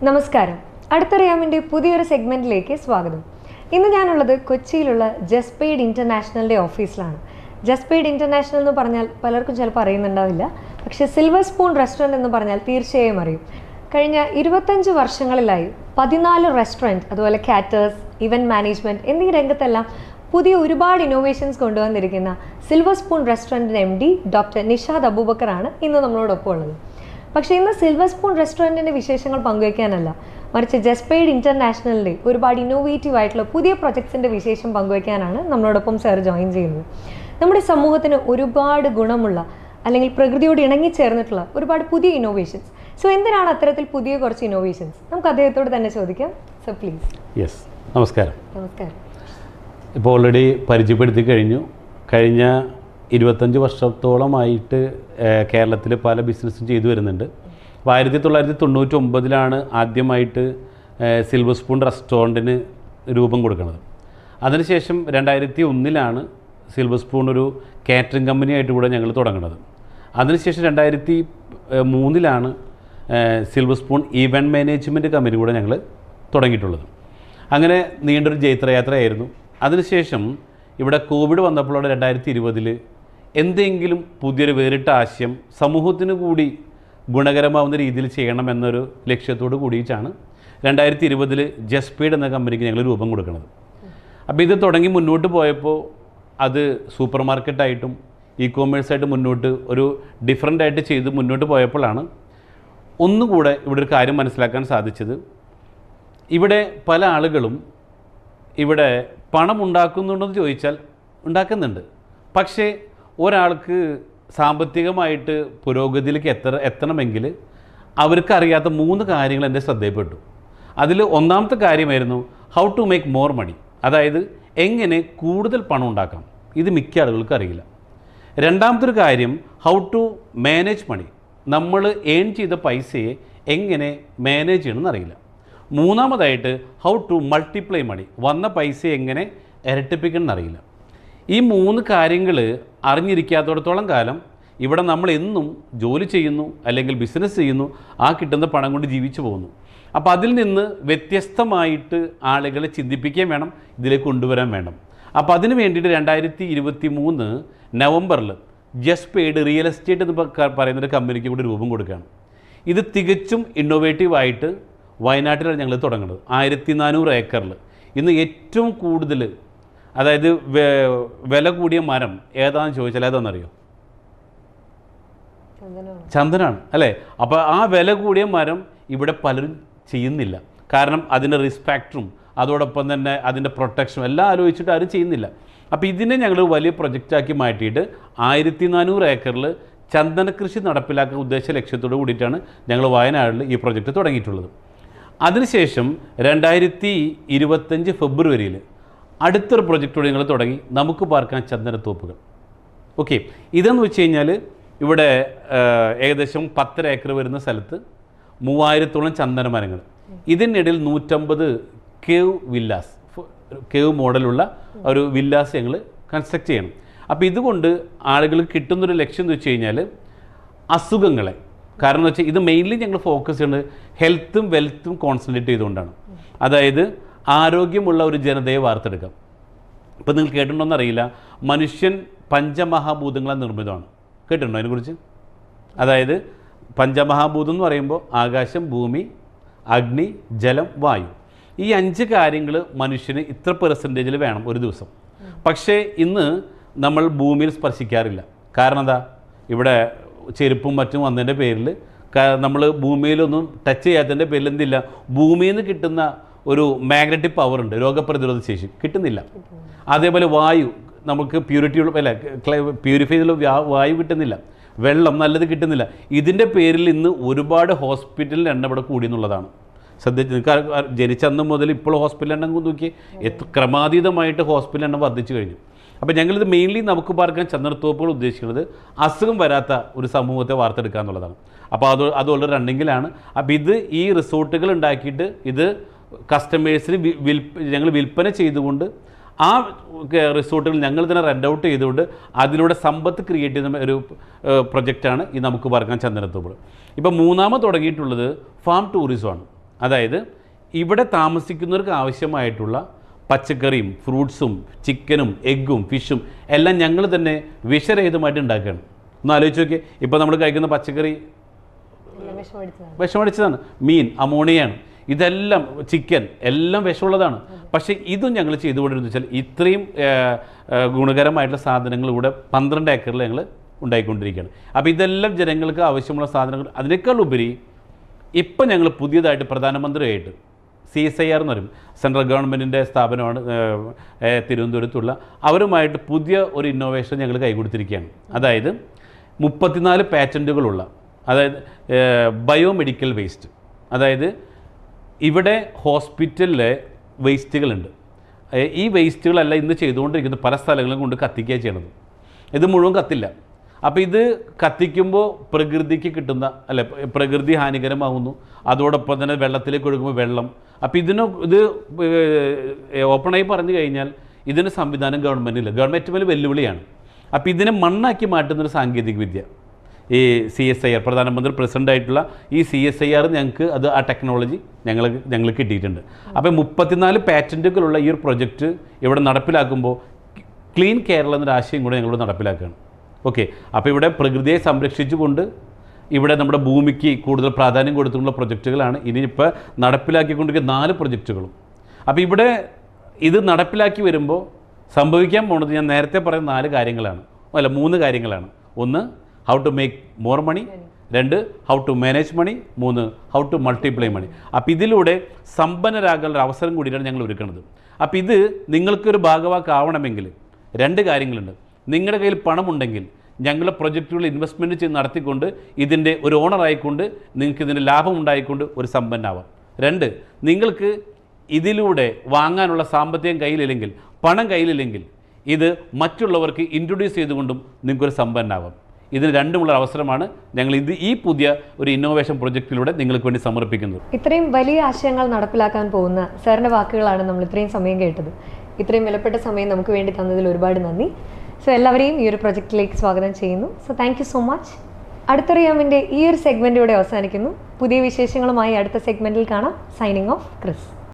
നമസ്കാരം. അടുത്തറിയാമിൻ്റെ പുതിയൊരു സെഗ്മെൻറ്റിലേക്ക് സ്വാഗതം. ഇന്ന് ഞാനുള്ളത് കൊച്ചിയിലുള്ള ജസ്പെയ്ഡ് ഇൻ്റർനാഷണലിൻ്റെ ഓഫീസിലാണ്. ജസ്പെയ്ഡ് ഇൻ്റർനാഷണൽ എന്ന് പറഞ്ഞാൽ പലർക്കും ചിലപ്പോൾ അറിയുന്നുണ്ടാവില്ല. പക്ഷേ സിൽവർ സ്പൂൺ റെസ്റ്റോറൻറ്റ് എന്ന് പറഞ്ഞാൽ തീർച്ചയായും അറിയും. കഴിഞ്ഞ 25 വർഷങ്ങളിലായി 14 റെസ്റ്റോറൻറ്റ്, അതുപോലെ കാറ്റേഴ്സ്, ഇവൻറ്റ് മാനേജ്മെൻറ്റ് എന്നീ രംഗത്തെല്ലാം പുതിയ ഒരുപാട് ഇന്നോവേഷൻസ് കൊണ്ടുവന്നിരിക്കുന്ന സിൽവർ സ്പൂൺ റെസ്റ്റോറൻറ്റിൻ്റെ MD ഡോക്ടർ നിഷാദ് അബൂബക്കറാണ് ഇന്ന് നമ്മളോടൊപ്പം ഉള്ളത്. പക്ഷേ ഇന്ന് സിൽവർ സ്പൂൺ റെസ്റ്റോറൻറ്റിൻ്റെ വിശേഷങ്ങൾ പങ്കുവയ്ക്കാനല്ല, മറിച്ച് ജസ്പെയ്ഡ് ഇൻ്റർനാഷണലിൻ്റെ ഒരുപാട് ഇന്നോവേറ്റീവ് ആയിട്ടുള്ള പുതിയ പ്രൊജക്ട്സിൻ്റെ വിശേഷം പങ്കുവയ്ക്കാനാണ് നമ്മളോടൊപ്പം സാർ ജോയിൻ ചെയ്യുന്നത്. നമ്മുടെ സമൂഹത്തിന് ഒരുപാട് ഗുണമുള്ള അല്ലെങ്കിൽ പ്രകൃതിയോട് ഇണങ്ങിച്ചേർന്നിട്ടുള്ള ഒരുപാട് പുതിയ ഇന്നോവേഷൻസ്. സോ എന്തിനാണ് അത്തരത്തിൽ പുതിയ കുറച്ച് ഇന്നോവേഷൻസ്? നമുക്ക് അദ്ദേഹത്തോട് തന്നെ ചോദിക്കാം. So please. യെസ്, നമസ്കാരം. നമസ്കാരം. ഇപ്പോൾ ഓൾറെഡി പരിചയപ്പെടുത്തി കഴിഞ്ഞു. കഴിഞ്ഞ 25 വർഷത്തോളമായിട്ട് കേരളത്തിൽ പല ബിസിനസ്സും ചെയ്തു വരുന്നുണ്ട്. അപ്പോൾ 1999 ആദ്യമായിട്ട് സിൽവർ സ്പൂൺ റെസ്റ്റോറൻറ്റിന് രൂപം കൊടുക്കുന്നത്. അതിനുശേഷം 2001 സിൽവർ സ്പൂൺ ഒരു കാറ്ററിംഗ് കമ്പനിയായിട്ട് കൂടെ ഞങ്ങൾ തുടങ്ങുന്നത്. അതിനുശേഷം 2003 silver spoon event management company കൂടെ ഞങ്ങൾ തുടങ്ങിയിട്ടുള്ളത്. അങ്ങനെ നീണ്ടൊരു ജൈത്രയാത്രയായിരുന്നു. അതിനുശേഷം ഇവിടെ കോവിഡ് വന്നപ്പോഴാണ് 2020 എന്തെങ്കിലും പുതിയൊരു വേറിട്ട ആശയം സമൂഹത്തിന് കൂടി ഗുണകരമാവുന്ന രീതിയിൽ ചെയ്യണമെന്നൊരു ലക്ഷ്യത്തോട് കൂടിയിട്ടാണ് 2020 ജസ്പെയ്ഡ് എന്ന കമ്പനിക്ക് ഞങ്ങൾ രൂപം കൊടുക്കുന്നത്. അപ്പോൾ ഇത് തുടങ്ങി മുന്നോട്ട് പോയപ്പോൾ അത് സൂപ്പർ മാർക്കറ്റായിട്ടും ഇ-കോമേഴ്സായിട്ട് മുന്നോട്ട് ഒരു ഡിഫറൻ്റായിട്ട് ചെയ്ത് മുന്നോട്ട് പോയപ്പോഴാണ് ഒന്നുകൂടെ ഇവിടെ ഒരു കാര്യം മനസ്സിലാക്കാൻ സാധിച്ചത്. ഇവിടെ പല ആളുകളും ഇവിടെ പണം ഉണ്ടാക്കുന്നുണ്ടെന്ന് ചോദിച്ചാൽ ഉണ്ടാക്കുന്നുണ്ട്. പക്ഷേ ഒരാൾക്ക് സാമ്പത്തികമായിട്ട് പുരോഗതിയിലേക്ക് എത്തണമെങ്കിൽ അവർക്കറിയാത്ത 3 കാര്യങ്ങൾ എൻ്റെ ശ്രദ്ധയിൽപ്പെട്ടു. അതിൽ ഒന്നാമത്തെ കാര്യമായിരുന്നു how to make more money, അതായത് എങ്ങനെ കൂടുതൽ പണം ഉണ്ടാക്കാം. ഇത് മിക്ക ആളുകൾക്കും അറിയില്ല. രണ്ടാമത്തെ ഒരു കാര്യം ഹൗ ടു മാനേജ് മണി, നമ്മൾ ഏൺ ചെയ്ത പൈസയെ എങ്ങനെ മാനേജ് ചെയ്യണമെന്ന് അറിയില്ല. മൂന്നാമതായിട്ട് ഹൗ ടു മൾട്ടിപ്ലൈ മണി, വന്ന പൈസ എങ്ങനെ ഇരട്ടിപ്പിക്കണം എന്നറിയില്ല. ഈ 3 കാര്യങ്ങൾ അറിഞ്ഞിരിക്കാത്തിടത്തോളം കാലം ഇവിടെ നമ്മൾ എന്നും ജോലി ചെയ്യുന്നു അല്ലെങ്കിൽ ബിസിനസ് ചെയ്യുന്നു, ആ കിട്ടുന്ന പണം കൊണ്ട് ജീവിച്ചു പോകുന്നു. അപ്പോൾ അതിൽ നിന്ന് വ്യത്യസ്തമായിട്ട് ആളുകളെ ചിന്തിപ്പിക്കുകയും വേണം, ഇതിലേക്ക് കൊണ്ടുവരാൻ വേണം. അപ്പോൾ അതിന് വേണ്ടിയിട്ട് 2023 നവംബറിൽ ജസ്പെയ്ഡ് റിയൽ എസ്റ്റേറ്റ് എന്ന് പറയുന്നൊരു കമ്പനിക്ക് കൂടി രൂപം കൊടുക്കുകയാണ്. ഇത് തികച്ചും ഇന്നോവേറ്റീവായിട്ട് വയനാട്ടിലാണ് ഞങ്ങൾ തുടങ്ങുന്നത്. 1400 ഏക്കറിൽ ഇന്ന് ഏറ്റവും കൂടുതൽ, അതായത് വില കൂടിയ മരം ഏതാണെന്ന് ചോദിച്ചാൽ ഏതാണെന്നറിയോ? ചന്ദനാണ് അല്ലേ? അപ്പോൾ ആ വില കൂടിയ മരം ഇവിടെ പലരും ചെയ്യുന്നില്ല. കാരണം അതിൻ്റെ റിസ്ക് ഫാക്ടറും അതോടൊപ്പം തന്നെ അതിൻ്റെ പ്രൊട്ടക്ഷനും എല്ലാം ആലോചിച്ചിട്ട് ആരും ചെയ്യുന്നില്ല. അപ്പോൾ ഇതിനെ ഞങ്ങൾ വലിയ പ്രൊജക്റ്റാക്കി മാറ്റിയിട്ട് 1400 ഏക്കറിൽ ചന്ദന കൃഷി നടപ്പിലാക്കാൻ ഉദ്ദേശ ലക്ഷ്യത്തോട് കൂടിയിട്ടാണ് ഞങ്ങൾ വയനാട്ടിൽ ഈ പ്രൊജക്റ്റ് തുടങ്ങിയിട്ടുള്ളത്. അതിനുശേഷം 2025 ഫെബ്രുവരിയിൽ അടുത്തൊരു പ്രൊജക്റ്റോട് ഞങ്ങൾ തുടങ്ങി, നമുക്ക് പാർക്കാൻ ചന്ദനത്തോപ്പുകൾ. ഓക്കെ, ഇതെന്ന് വെച്ച് കഴിഞ്ഞാൽ ഇവിടെ ഏകദേശം 10 ഏക്കർ വരുന്ന സ്ഥലത്ത് 3000-ഓളം ചന്ദന മരങ്ങൾ, ഇതിനിടയിൽ 150 കേവ് വില്ലാസ്, കേവ് മോഡലുള്ള ഒരു വില്ലാസ് ഞങ്ങൾ കൺസ്ട്രക്ട് ചെയ്യണം. അപ്പോൾ ഇതുകൊണ്ട് ആളുകൾക്ക് കിട്ടുന്നൊരു ലക്ഷ്യം എന്ന് വെച്ച് കഴിഞ്ഞാൽ അസുഖങ്ങളെ, കാരണം എന്ന് വെച്ചാൽ ഇത് മെയിൻലി ഞങ്ങൾ ഫോക്കസ് ചെയ്യുന്നത് ഹെൽത്തും വെൽത്തും കോൺസെൻട്രേറ്റ് ചെയ്തുകൊണ്ടാണ്. അതായത് ആരോഗ്യമുള്ള ഒരു ജനതയെ വാർത്തെടുക്കാം. ഇപ്പോൾ നിങ്ങൾ കേട്ടിട്ടുണ്ടോയെന്ന് അറിയില്ല, മനുഷ്യൻ പഞ്ചമഹാഭൂതങ്ങളാൽ നിർമ്മിതമാണ്. കേട്ടിട്ടുണ്ടോ അതിനെക്കുറിച്ച്? അതായത് പഞ്ചമഹാഭൂതം എന്ന് പറയുമ്പോൾ ആകാശം, ഭൂമി, അഗ്നി, ജലം, വായു. ഈ 5 കാര്യങ്ങൾ മനുഷ്യന് ഇത്ര പെർസെൻറ്റേജിൽ വേണം ഒരു ദിവസം. പക്ഷേ ഇന്ന് നമ്മൾ ഭൂമിയിൽ സ്പർശിക്കാറില്ല. കാരണം എന്താ? ഇവിടെ ചെരുപ്പും മറ്റും വന്നതിൻ്റെ പേരിൽ നമ്മൾ ഭൂമിയിലൊന്നും ടച്ച് ചെയ്യാത്തതിൻ്റെ പേരിൽ എന്തില്ല, ഭൂമിയിൽ നിന്ന് കിട്ടുന്ന ഒരു മാഗ്നറ്റിക് പവർ ഉണ്ട്, രോഗപ്രതിരോധ ശേഷി കിട്ടുന്നില്ല. അതേപോലെ വായു, നമുക്ക് പ്യൂരിഫൈ ചെയ്തുള്ള വായു കിട്ടുന്നില്ല, വെള്ളം നല്ലത് കിട്ടുന്നില്ല. ഇതിൻ്റെ പേരിൽ ഇന്ന് ഒരുപാട് ഹോസ്പിറ്റലിൽ എണ്ണം ഇവിടെ കൂടി എന്നുള്ളതാണ്. ജനിച്ചന്ന് മുതൽ ഇപ്പോൾ ഹോസ്പിറ്റൽ എണ്ണം നോക്കി ക്രമാതീതമായിട്ട് ഹോസ്പിറ്റൽ എണ്ണം വർദ്ധിച്ചു കഴിഞ്ഞു. അപ്പോൾ ഞങ്ങളിത് മെയിൻലി നമുക്ക് പാർക്കാൻ ചന്ദനത്തോപ്പുകൾ ഉദ്ദേശിക്കുന്നത് അസുഖം വരാത്ത ഒരു സമൂഹത്തെ വാർത്തെടുക്കുക എന്നുള്ളതാണ്. അപ്പോൾ അതുള്ള റണ്ണിങ്ങിലാണ്. അപ്പോൾ ഇത് ഈ റിസോർട്ടുകൾ ഉണ്ടാക്കിയിട്ട് ഇത് കസ്റ്റമേഴ്സിന് ഞങ്ങൾ വിൽപ്പന ചെയ്തുകൊണ്ട് ആ റിസോർട്ടുകൾ ഞങ്ങൾ തന്നെ റെൻ്റ് ഔട്ട് ചെയ്തുകൊണ്ട് അതിലൂടെ സമ്പത്ത് ക്രിയേറ്റ് ചെയ്യുന്ന ഒരു പ്രൊജക്റ്റാണ് ഈ നമുക്ക് പാർക്കാൻ ചന്ദനത്തോപ്പുകൾ. ഇപ്പോൾ മൂന്നാമത് തുടങ്ങിയിട്ടുള്ളത് ഫാം ടൂറിസമാണ്. അതായത് ഇവിടെ താമസിക്കുന്നവർക്ക് ആവശ്യമായിട്ടുള്ള പച്ചക്കറിയും ഫ്രൂട്ട്സും ചിക്കനും എഗ്ഗും ഫിഷും എല്ലാം ഞങ്ങൾ തന്നെ വിഷരഹിതമായിട്ട് ഉണ്ടാക്കുകയാണ്. ഒന്ന് ആലോചിച്ച് നോക്കിയേ, ഇപ്പോൾ നമ്മൾ കഴിക്കുന്ന പച്ചക്കറി വിഷമടിച്ചതാണ്, മീൻ അമോണിയാണ്, ഇതെല്ലാം ചിക്കൻ എല്ലാം വിഷമുള്ളതാണ്. പക്ഷേ ഇതും ഞങ്ങൾ ചെയ്തുകൊണ്ടിരുന്നു വെച്ചാൽ ഇത്രയും ഗുണകരമായിട്ടുള്ള സാധനങ്ങൾ ഇവിടെ 12 ഏക്കറിൽ ഞങ്ങൾ ഉണ്ടായിക്കൊണ്ടിരിക്കുകയാണ്. അപ്പോൾ ഇതെല്ലാം ജനങ്ങൾക്ക് ആവശ്യമുള്ള സാധനങ്ങൾ. അതിനേക്കാൾ ഉപരി ഇപ്പം ഞങ്ങൾ പുതിയതായിട്ട് പ്രധാനമന്ത്രിയായിട്ട് CSIR എന്ന് പറയും, സെൻട്രൽ ഗവൺമെൻറ്റിൻ്റെ സ്ഥാപനമാണ് തിരുവനന്തപുരത്തുള്ള, അവരുമായിട്ട് പുതിയ ഒരു ഇന്നോവേഷൻ ഞങ്ങൾ കൈകൊടുത്തിരിക്കുകയാണ്. അതായത് 34 പാറ്റൻറ്റുകളുള്ള, അതായത് ബയോമെഡിക്കൽ വേസ്റ്റ്. അതായത് ഇവിടെ ഹോസ്പിറ്റലിലെ വേസ്റ്റുകളുണ്ട്, ഈ വേസ്റ്റുകളല്ല ഇന്ന് ചെയ്തുകൊണ്ടിരിക്കുന്നത് പല സ്ഥലങ്ങളും കൊണ്ട് കത്തിക്കുക ചെയ്യണത്. ഇത് മുഴുവൻ കത്തില്ല. അപ്പോൾ ഇത് കത്തിക്കുമ്പോൾ പ്രകൃതിക്ക് കിട്ടുന്ന പ്രകൃതി ഹാനികരമാകുന്നു. അതോടൊപ്പം തന്നെ വെള്ളത്തിലേക്ക് ഒഴുകുമ്പോൾ വെള്ളം. അപ്പോൾ ഇത് ഓപ്പണായി പറഞ്ഞു കഴിഞ്ഞാൽ ഇതിന് സംവിധാനം ഗവൺമെൻറ്റില്ല. ഗവൺമെൻറ് മേലെ വെല്ലുവിളിയാണ്. അപ്പോൾ ഇതിനെ മണ്ണാക്കി മാറ്റുന്നൊരു സാങ്കേതിക വിദ്യ ഈ CSIR, പ്രധാനമന്ത്രി പ്രസിഡൻ്റായിട്ടുള്ള ഈ CSIR ഞങ്ങൾക്ക് ആ ടെക്നോളജി ഞങ്ങൾ കിട്ടിയിട്ടുണ്ട്. അപ്പോൾ 34 പാറ്റൻറ്റുകളുള്ള ഈ ഒരു പ്രൊജക്റ്റ് ഇവിടെ നടപ്പിലാക്കുമ്പോൾ ക്ലീൻ കേരള എന്നൊരു ആശയം കൂടെ ഞങ്ങൾ നടപ്പിലാക്കുകയാണ്. ഓക്കെ, അപ്പോൾ ഇവിടെ പ്രകൃതിയെ സംരക്ഷിച്ചുകൊണ്ട് ഇവിടെ നമ്മുടെ ഭൂമിക്ക് കൂടുതൽ പ്രാധാന്യം കൊടുത്തുള്ള പ്രൊജക്റ്റുകളാണ് ഇനിയിപ്പോൾ നടപ്പിലാക്കിക്കൊണ്ടിരിക്കുന്ന 4 പ്രൊജക്റ്റുകളും. അപ്പോൾ ഇവിടെ ഇത് നടപ്പിലാക്കി വരുമ്പോൾ സംഭവിക്കാൻ പോകുന്നത് ഞാൻ നേരത്തെ പറയുന്ന 4 കാര്യങ്ങളാണ്, 3 കാര്യങ്ങളാണ്. ഒന്ന്, how to make more money. 2, how to manage money. 3, how to multiply money. അപ്പോൾ ഇതിലൂടെ സമ്പന്നരാകാനുള്ള അവസരം കൂടിയാണ് ഞങ്ങൾ ഒരുക്കുന്നത്. അപ്പോൾ ഇത് നിങ്ങൾക്കൊരു ഭാഗവാക്കാവണമെങ്കിൽ 2 കാര്യങ്ങളുണ്ട്. നിങ്ങളുടെ കയ്യിൽ പണമുണ്ടെങ്കിൽ ഞങ്ങളുടെ പ്രൊജക്റ്റുകൾ ഇൻവെസ്റ്റ്മെൻറ്റ് ചെയ്ത് നടത്തിക്കൊണ്ട് ഇതിൻ്റെ ഒരു ഓണറായിക്കൊണ്ട് നിങ്ങൾക്ക് ഇതിൻ്റെ ലാഭം ഉണ്ടായിക്കൊണ്ട് ഒരു സമ്പന്നാവാം. 2, നിങ്ങൾക്ക് ഇതിലൂടെ വാങ്ങാനുള്ള സാമ്പത്തികം കയ്യിലില്ലെങ്കിൽ, പണം കയ്യിലില്ലെങ്കിൽ, ഇത് മറ്റുള്ളവർക്ക് ഇൻട്രൊഡ്യൂസ് ചെയ്തുകൊണ്ടും നിങ്ങൾക്കൊരു സമ്പന്നാവാം. ഇതിന് രണ്ടുമുള്ള അവസരമാണ് ഞങ്ങൾ ഈ പുതിയ ഒരു ഇന്നോവേഷൻ പ്രൊജക്റ്റിലൂടെ നിങ്ങൾക്ക് വേണ്ടി സമർപ്പിക്കുന്നത്. ഇത്രയും വലിയ ആശയങ്ങൾ നടപ്പിലാക്കാൻ പോകുന്ന സാറിൻ്റെ വാക്കുകളാണ് നമ്മൾ ഇത്രയും സമയം കേട്ടത്. ഇത്രയും വിലപ്പെട്ട സമയം നമുക്ക് വേണ്ടി തന്നതിൽ ഒരുപാട് നന്ദി. സോ എല്ലാവരെയും ഈ ഒരു പ്രൊജക്റ്റിലേക്ക് സ്വാഗതം ചെയ്യുന്നു. So thank you so much. അടുത്തറിയാമിൻ്റെ ഈ ഒരു സെഗ്മെൻറ്റ് ഇവിടെ അവസാനിക്കുന്നു. പുതിയ വിശേഷങ്ങളുമായി അടുത്ത സെഗ്മെൻറ്റിൽ കാണാം. Signing off, Chris.